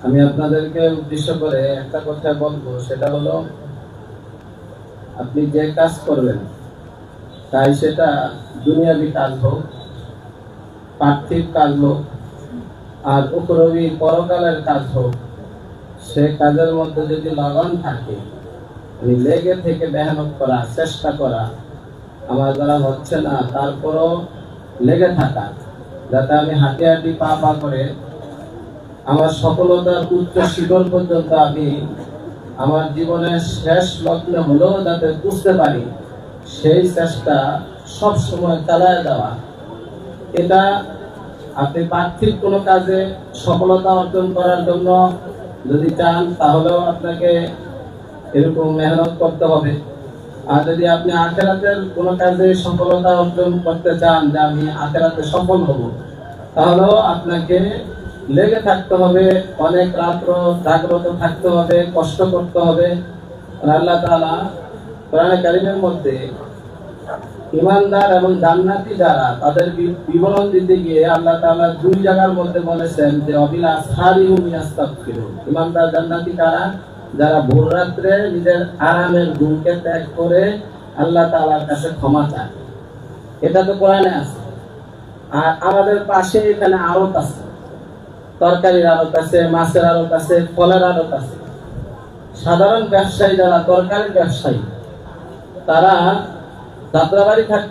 আমি আপনাদেরকে উদ্দেশ্য করে একটা কথা বলবো, সেটা হলো আপনি যে কাজ করবেন, তাই সেটা দুনিয়াবি কাজ হোক, পার্থিব কাজ হোক, আর উপরবি পরকালের কাজ হোক, সে কাজের মধ্যে যদি লগন থাকে, লেগে থেকে মেহনত করা, চেষ্টা করা, আমার দ্বারা হচ্ছে না তারপরও লেগে থাকা, যাতে আমি হাঁটি হাঁটি পা পা করে আমার সফলতার উচ্চ শিখর পর্যন্ত আমি আমার জীবনের শেষ লগ্নে হলেও যাতে বুঝতে পারি, সেই চেষ্টা সব সময় চালায় যাওয়া। এটা আপনি পার্থিব কোনো কাজে সফলতা অর্জন করার জন্য যদি চান, তাহলেও আপনাকে এরকম মেহনত করতে হবে। আর যদি আপনি আখেরাতের কোনো কাজে সফলতা অর্জন করতে চান, যে আমি আখেরাতে সফল হব, তাহলেও আপনাকে লেগে থাকতে হবে, অনেক রাত্র জাগ্রত থাকতে হবে, কষ্ট করতে হবে। আল্লাহ তাআলা কোরআনে কারীমের মধ্যে ঈমানদার এবং জান্নাতি যারা, তাদের বিবরণ দিতে গিয়ে আল্লাহ তাআলা দুই জায়গার মধ্যে বলেছেন যে অবিলা আসহারিহুম ইয়াস্তাগফিরুন। ঈমানদার জান্নাতি কারা? যারা ভোর রাত্রে নিজের আরামের ঘুমকে ত্যাগ করে আল্লাহ তাআলার কাছে ক্ষমা চায়। এটা তো কোরআনে আছে। আর আমাদের পাশে এখানে আড়ত আছে, তরকারির আড়ত আছে, মাছের আড়ত আছে, ফলের আড়ত আছে। সাধারণ ব্যবসায়ী যারা তরকারির ব্যবসায়ী, তারা যাত্রাবাড়ি থাকতে